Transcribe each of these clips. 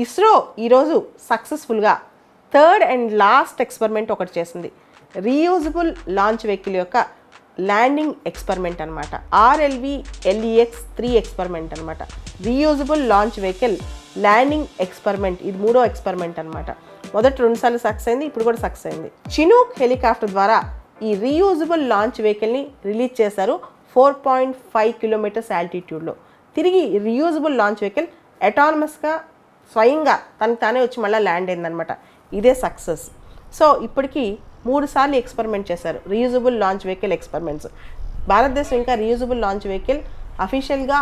ఇస్రో ఈరోజు సక్సెస్ఫుల్గా third and last experiment ఒకటి చేసింది. రీయూజబుల్ లాంచ్ వెహికల్ యొక్క ల్యాండింగ్ ఎక్స్పెరిమెంట్ అనమాట. RLV-LEX-3 ఎక్స్పెరిమెంట్ అనమాట. Reusable launch vehicle landing experiment, ఇది మూడో ఎక్స్పెరిమెంట్ అనమాట. మొదటి 2 సార్లు సక్సెస్ అయింది, ఇప్పుడు కూడా సక్సెస్ అయింది. చినూక్ హెలికాప్టర్ ద్వారా ఈ రీయూజబుల్ లాంచ్ వెహికల్ని రిలీజ్ చేశారు 4.5 కిలోమీటర్స్ ఆల్టిట్యూడ్లో. తిరిగి రీయూజబుల్ లాంచ్ వెహికల్ అటానమస్గా స్వయంగా తనకు తానే వచ్చి మళ్ళీ ల్యాండ్ అయిందనమాట. ఇదే సక్సెస్. సో ఇప్పటికీ 3 సార్లు ఎక్స్పెరిమెంట్ చేశారు రీయూజబుల్ లాంచ్ వెహికల్ ఎక్స్పెరిమెంట్స్. భారతదేశం ఇంకా రీయూజబుల్ లాంచ్ వెహికల్ అఫీషియల్గా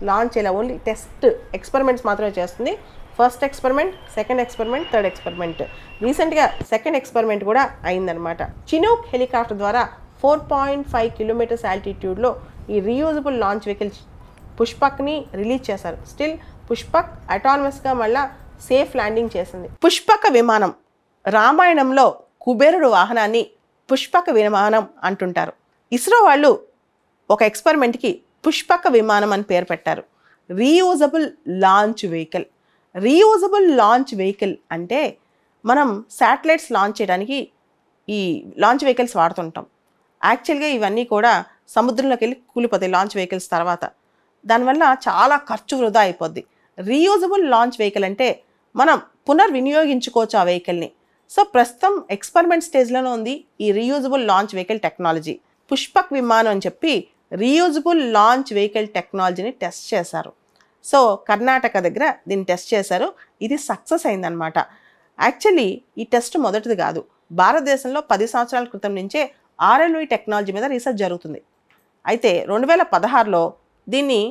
లాంచ్ చేయాలి, ఓన్లీ టెస్ట్ ఎక్స్పెరిమెంట్స్ మాత్రమే చేస్తుంది. First experiment, second experiment, third experiment. రీసెంట్గా సెకండ్ ఎక్స్పెరిమెంట్ కూడా అయిందనమాట. చినూక్ హెలికాప్టర్ ద్వారా 4.5 కిలోమీటర్స్ ఆల్టిట్యూడ్లో ఈ రీయూజబుల్ లాంచ్ వెహికల్ పుష్పక్ని రిలీజ్ చేశారు. స్టిల్ పుష్పక్ అటానమస్గా మళ్ళీ సేఫ్ ల్యాండింగ్ చేసింది. పుష్పక విమానం, రామాయణంలో కుబేరుడు వాహనాన్ని పుష్పక విమానం అంటుంటారు. ఇస్రో వాళ్ళు ఒక ఎక్స్పెరిమెంట్కి పుష్పక విమానం అని పేరు పెట్టారు. Reusable launch vehicle. Reusable launch vehicle అంటే మనం శాటిలైట్స్ లాంచ్ చేయడానికి ఈ లాంచ్ వెహికల్స్ వాడుతుంటాం. యాక్చువల్గా ఇవన్నీ కూడా సముద్రంలోకి వెళ్ళి కూలిపోతాయి లాంచ్ వెహికల్స్ తర్వాత. దానివల్ల చాలా ఖర్చు వృధా అయిపోద్ది. రీయూజబుల్ లాంచ్ వెహికల్ అంటే మనం పునర్వినియోగించుకోవచ్చు ఆ వెహికల్ని. సో ప్రస్తుతం ఎక్స్పెరిమెంట్ స్టేజ్లోనే ఉంది ఈ reusable launch vehicle technology. Pushpak విమానం అని చెప్పి రీయూజబుల్ లాంచ్ వెహికల్ టెక్నాలజీని టెస్ట్ చేశారు. సో కర్ణాటక దగ్గర దీన్ని టెస్ట్ చేశారు. ఇది సక్సెస్ అయిందనమాట. యాక్చువల్లీ ఈ టెస్ట్ మొదటిది కాదు. భారతదేశంలో 10 సంవత్సరాల క్రితం నుంచే RLV టెక్నాలజీ మీద రీసెర్చ్ జరుగుతుంది. అయితే 2016లో దీన్ని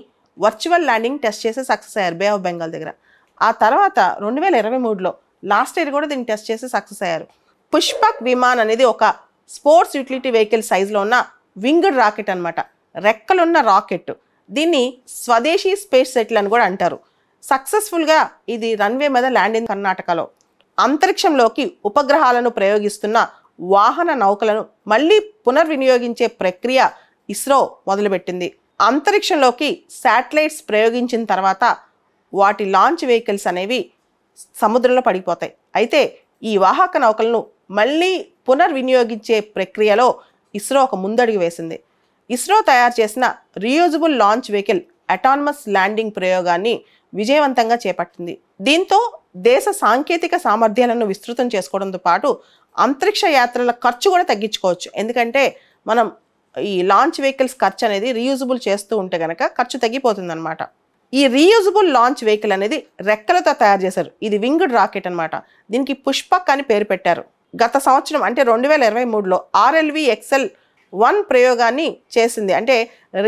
వర్చువల్ ల్యాండింగ్ టెస్ట్ చేసి సక్సెస్ అయ్యారు బే ఆఫ్ బెంగాల్ దగ్గర. ఆ తర్వాత 2023లో లాస్ట్ ఇయర్ కూడా దీన్ని టెస్ట్ చేసి సక్సెస్ అయ్యారు. పుష్పక్ విమాన్ అనేది ఒక స్పోర్ట్స్ యూటిలిటీ వెహికల్ సైజులో ఉన్న వింగ్డ్ రాకెట్ అనమాట. రెక్కలున్న రాకెట్. దీన్ని స్వదేశీ స్పేస్ సెటిల్ అని కూడా అంటారు. సక్సెస్ఫుల్గా ఇది రన్వే మీద ల్యాండ్ అయింది కర్ణాటకలో. అంతరిక్షంలోకి ఉపగ్రహాలను ప్రయోగిస్తున్న వాహన నౌకలను మళ్ళీ పునర్వినియోగించే ప్రక్రియ ఇస్రో మొదలుపెట్టింది. అంతరిక్షంలోకి శాటిలైట్స్ ప్రయోగించిన తర్వాత వాటి లాంచ్ వెహికల్స్ అనేవి సముద్రంలో పడిపోతాయి. అయితే ఈ వాహక నౌకలను మళ్ళీ పునర్వినియోగించే ప్రక్రియలో ఇస్రో ఒక ముందడుగు వేసింది. ఇస్రో తయారు చేసిన reusable launch vehicle autonomous landing ప్రయోగాన్ని విజయవంతంగా చేపట్టింది. దీంతో దేశ సాంకేతిక సామర్థ్యాలను విస్తృతం చేసుకోవడంతో పాటు అంతరిక్ష యాత్రల ఖర్చు కూడా తగ్గించుకోవచ్చు. ఎందుకంటే మనం ఈ లాంచ్ వెహికల్స్ ఖర్చు అనేది రీయూజబుల్ చేస్తూ ఉంటే కనుక ఖర్చు తగ్గిపోతుందన్నమాట. ఈ రీయూజబుల్ లాంచ్ వెహికల్ అనేది రెక్కలతో తయారు చేశారు. ఇది వింగ్డ్ రాకెట్ అనమాట. దీనికి పుష్పక్ అని పేరు పెట్టారు. గత సంవత్సరం అంటే 2023లో RLV-XL-1 ప్రయోగాన్ని చేసింది. అంటే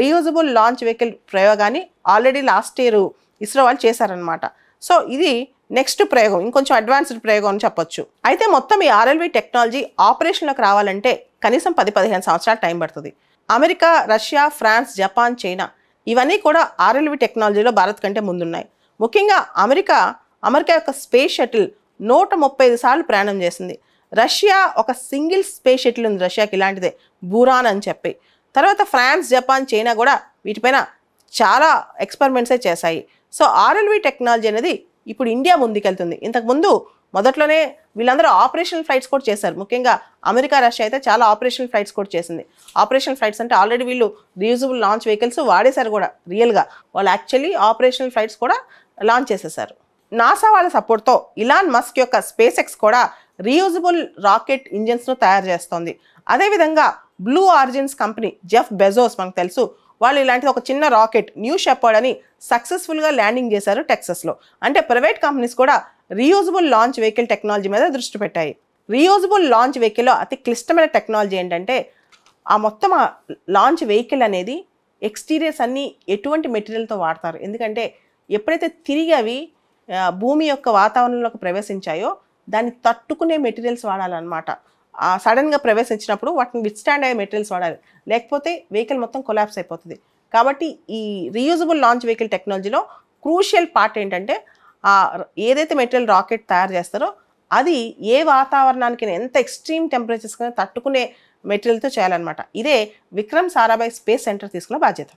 రీయూజబుల్ లాంచ్ వెహికల్ ప్రయోగాన్ని ఆల్రెడీ లాస్ట్ ఇయర్ ఇస్రో వాళ్ళు చేశారనమాట. సో ఇది నెక్స్ట్ ప్రయోగం, ఇంకొంచెం అడ్వాన్స్డ్ ప్రయోగం అని చెప్పొచ్చు. అయితే మొత్తం ఈ RLV టెక్నాలజీ ఆపరేషన్లోకి రావాలంటే కనీసం 10-15 సంవత్సరాలు టైం పడుతుంది. America, Russia, France, Japan, China ఇవన్నీ కూడా RLV టెక్నాలజీలో భారత్ కంటే ముందున్నాయి. ముఖ్యంగా అమెరికా యొక్క స్పేస్ షటిల్ 135 సార్లు ప్రయాణం చేసింది. రష్యా ఒక సింగిల్ స్పేస్ షటిల్ ఉంది రష్యాకి, ఇలాంటిదే బూరాన్ అని చెప్పి. తర్వాత ఫ్రాన్స్, జపాన్, చైనా కూడా వీటిపైన చాలా ఎక్స్పెరిమెంట్సే చేశాయి. సో RLV టెక్నాలజీ అనేది ఇప్పుడు ఇండియా ముందుకెళ్తుంది. ఇంతకుముందు మొదట్లోనే వీళ్ళందరూ ఆపరేషనల్ ఫ్లైట్స్ కూడా చేశారు. ముఖ్యంగా అమెరికా, రష్యా అయితే చాలా ఆపరేషనల్ ఫ్లైట్స్ కూడా చేసింది. ఆపరేషనల్ ఫ్లైట్స్ అంటే ఆల్రెడీ వీళ్ళు రీయూజబుల్ లాంచ్ వెహికల్స్ వాడేశారు కూడా. రియల్గా వాళ్ళు యాక్చువల్లీ ఆపరేషనల్ ఫ్లైట్స్ కూడా లాంచ్ చేసేసారు. నాసా వాళ్ళ సపోర్ట్తో ఇలాన్ మస్క్ యొక్క స్పేస్ ఎక్స్ కూడా రీయూజబుల్ రాకెట్ ఇంజిన్స్ను తయారు చేస్తోంది. అదేవిధంగా blue origins company, Jeff Bezos మనకు తెలుసు, వాళ్ళు ఇలాంటిది ఒక చిన్న రాకెట్ న్యూ షెపర్డ్ అని సక్సెస్ఫుల్గా ల్యాండింగ్ చేశారు టెక్సస్లో. అంటే ప్రైవేట్ కంపెనీస్ కూడా రీయూజబుల్ లాంచ్ వెహికల్ టెక్నాలజీ మీద దృష్టి పెట్టాయి. రీయూజబుల్ లాంచ్ వెహికల్లో అతి క్లిష్టమైన టెక్నాలజీ ఏంటంటే ఆ మొత్తం ఆ లాంచ్ వెహికల్ అనేది ఎక్స్టీరియర్స్ అన్నీ ఎటువంటి మెటీరియల్తో వాడతారు. ఎందుకంటే ఎప్పుడైతే తిరిగి అవి భూమి యొక్క వాతావరణంలోకి ప్రవేశించాయో దాన్ని తట్టుకునే మెటీరియల్స్ వాడాలన్నమాట. సడన్గా ప్రవేశించినప్పుడు వాటిని విత్స్టాండ్ అయ్యే మెటీరియల్స్ వాడాలి, లేకపోతే వెహికల్ మొత్తం కొలాప్స్ అయిపోతుంది. కాబట్టి ఈ రీయూజబుల్ లాంచ్ వెహికల్ టెక్నాలజీలో క్రూషియల్ పార్ట్ ఏంటంటే ఏదైతే మెటీరియల్ రాకెట్ తయారు చేస్తారో అది ఏ వాతావరణానికి ఎంత ఎక్స్ట్రీమ్ టెంపరేచర్స్ తట్టుకునే మెటీరియల్తో చేయాలన్నమాట. ఇదే విక్రమ్ సారాభాయ్ స్పేస్ సెంటర్ తీసుకున్న బాధ్యత.